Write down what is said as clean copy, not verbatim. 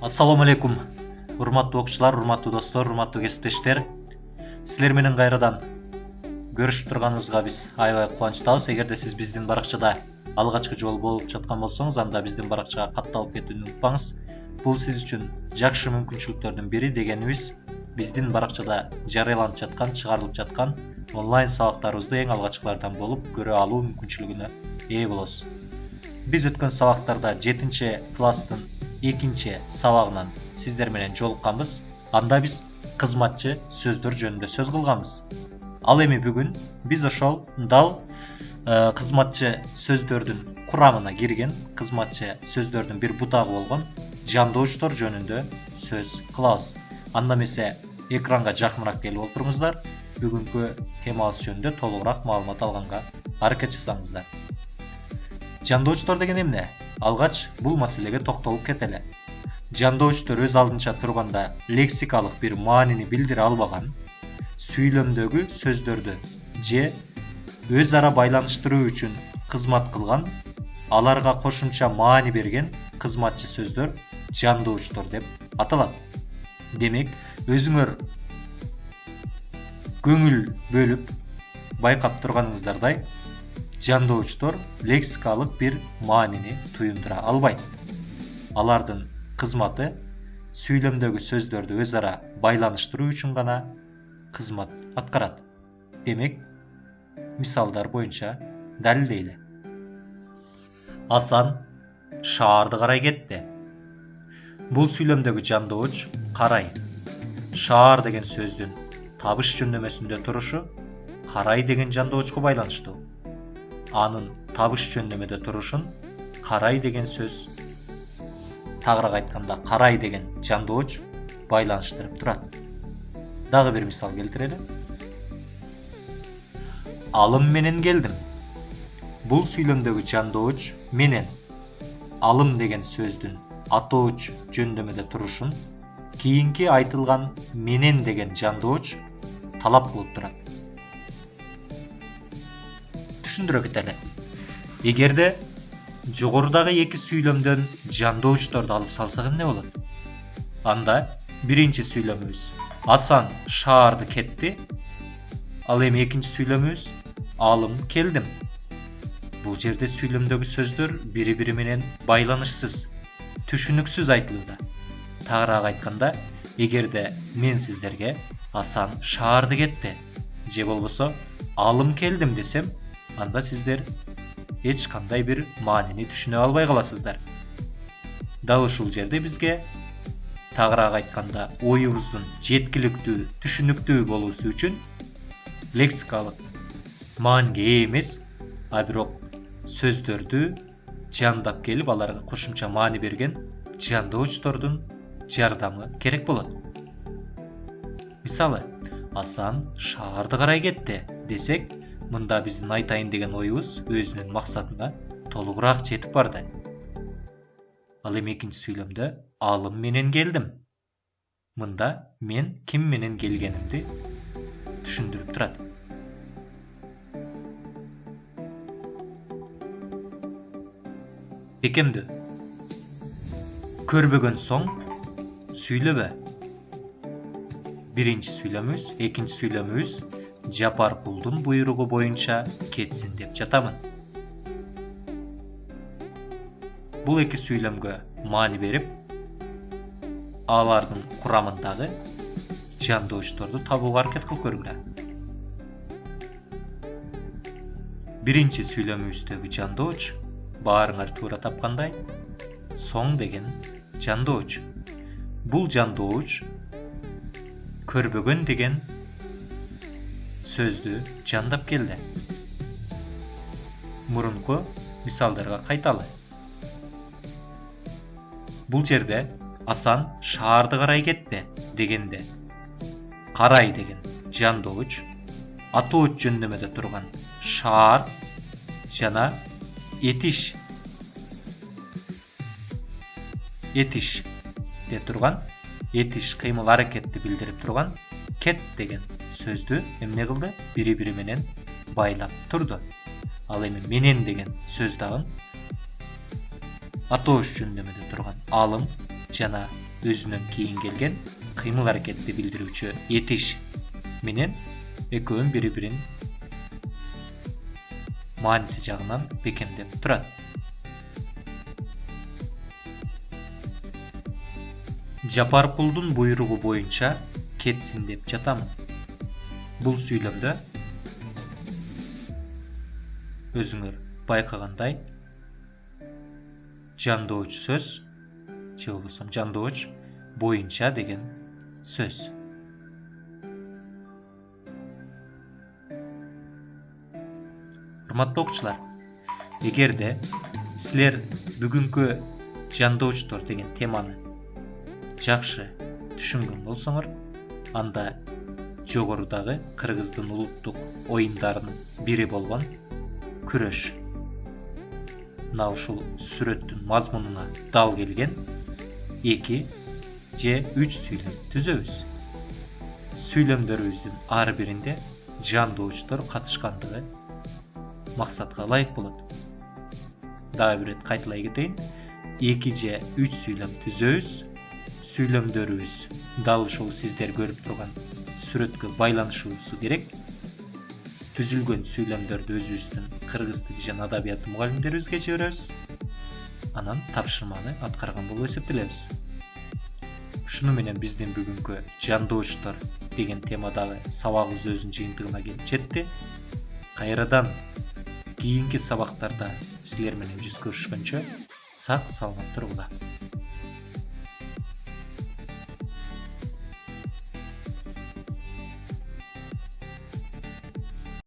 Assalamu алейкум. Урматтуу окуучулар, урматтуу достор, урматтуу кесиптештер. Силер менен кайрадан көрүшүп турганыбызга биз аябай кубанычтабыз. Эгерде сиз биздин баракчада алгачкы жолу болуп жаткан болсоңуз, анда биздин баракчага катталып кетүүнү унутпаңыз. Бул сиз үчүн жакшы мүмкүнчүлүктөрдүн бири дегенибиз, биздин баракчада жарыяланып жаткан, чыгарылып жаткан онлайн сабактарыбызды эң алгачкылардан болуп көрө алуу мүмкүнчүлүгүнө ээ болосуз. Биз өткөн сабактарда 7-класстын 2 сабагынан сиздер менен жолукканбыз. Анда биз кызматчы сөздөр жөнүндө сөз кылганбыз. Ал эми бүгүн биз ошол дал кызматчы сөздөрдүн курамына кирген, кызматчы сөздөрдүн бир бутагы болгон жандоочтор жөнүндө сөз кылабыз. Анда эмесе экранга жакыныраак келип отуруңуздар. Бүгүнкү темабыз жөнүндө толугураак маалымат алганга аракет жасаңыздар. Жандоочтор деген эмне? Алгач бул маселеге токтолуп кетели. Жандоочтор өз алдынча турганда лексикалык бир маанини билдире албаган, сүйлөмдөгү сөздөрдү же өз ара байланыштыруу үчүн кызмат кылган, аларга кошумча маани берген кызматчы сөздөр жандоочтор деп аталат. Демек, өзүңөр көңүл бөлүп байкап турганыңыздардай, жандоочтор лексикалык бир маанини туюндура албайт. Алардын кызматы сүйлөмдөгү сөздөрдү өз ара байланыштыруу үчүн гана кызмат аткарат. Демек, мисалдар боюнча далилдейли. Асан шаарды карай кетти. Бул сүйлөмдөгү жандооч карай. Шаар деген сөздүн табыш жөндөмөсүндө турушу карай деген жандоочко байланыштуу. Анын табыш жөндөмөдө турушун карай деген сөз, тагыраак айтканда карай деген жандооч байланыштырып турат. Дагы бир мисал келтирели. Алым менен келдим. Бул сүйлөмдөгү жандооч менен алым деген сөздүн атооч жөндөмөдө турушун кийинки айтылган менен деген жандооч талап кылып турат. Түшүндүрө кетели. Эгерде жогорудагы эки сүйлөмдөн жандоочторду алып салсак эмне болот? Анда биринчи сүйлөмүбүз Асан шаарды кетти. Ал эми экинчи сүйлөмүбүз алым келдим. Бул жерде сүйлөмдөгү сөздөр бири-бири менен байланышсыз, түшүнүксүз айтылууда. Тагыраак айтканда, эгерде мен сиздерге Асан шаарды кетти же болбосо алым келдим десем, анда сиздер эч кандай бир маанини түшүнө албай каласыздар. Дал ушул жерде бизге тагыраак айтканда оюбуздун жеткиликтүү, түшүнүктүү болуусу үчүн лексикалык мааниге ээ эмес, а бирок сөздөрдү жандап келип аларга кошумча маани берген жандоочтордун жардамы керек болот. Мисалы, Асан шаарды карай кетти десек, мында биздин айтайын деген оюбуз өзүнүн максатына толугураак жетип барды. Ал эми экинчи сүйлөмдө алым менен келдим. Мында мен ким менен келгенимди түшүндүрүп турат. Бекемдүү. Көрбөгөн соң сүйлөбө. Биринчи сүйлөмүбүз, экинчи сүйлөмүбүз Жапар кулдун буйругу боюнча кетсин деп жатамын. Бул эки сүйлөмгө маани берип, алардын курамындагы жандоочторду табууга аракет кылып көргүлө. Биринчи сүйлөмүбүздөгү жандооч баарыңар туура тапкандай соң деген жандооч. Бул жандооч көрбөгөн деген сөздү жандап келди. Мурунку мисалдарга кайталы. Бул жерде Асан шаарды карай кетти дегенде карай деген жандооч атооч жөндөмөдө турган шаар жана этиш де турган, этиш кыймыл аракетти билдирип турган кет деген сөздү эмне кылды? Бири-бири менен байлап турду. Ал эми менен деген сөз дагы атоош жөндөмөдө турган алым жана өзүнөн кийин келген кыймыл аракетти билдирүүчү етиш менен экөөнүн бири-бирин мааниси жагынан бекемдеп турат. Жапаркулдун буйругу боюнча кетсин деп жатамын. Бул сүйлөмдө өзүңөр байкагандай жандооч сөз же болбосо жандооч боюнча деген сөз. Урматтуу окуучулар, эгерде силер бүгүнкү жандоочтор деген теманы жакшы түшүнгөн болсоңор, анда жогорудагы кыргыздын улуттук оюндарынын бири болгон күрөш, мына ушул сүрөттүн мазмунуна дал келген 2 же 3 сүйлөм түзөбүз. Сүйлөмдөрүбүздүн ар биринде жандоочтор катышкандыгы максатка ылайык болот. Дагы бир рет кайталай кетейин. 2 же 3 сүйлөм түзөбүз. Сүйлөмдөрүбүз дал ушул сиздер көрүп турган сүрөткө байланышуусу керек. Түзүлгөн сүйлөмдөрдү өзүбүздүн кыргыз тили жана адабияты мугалимдерибизге жиберебиз. Анан тапшырманы аткарган болуп эсептелебиз. Шуну менен биздин бүгүнкү жандоочтор деген темадагы сабагыбыз өзүнүн жыйынтыгына келип жетти. Кайрадан кийинки сабактарда силер менен жүз көрүшкөнчө сак саламат тургула.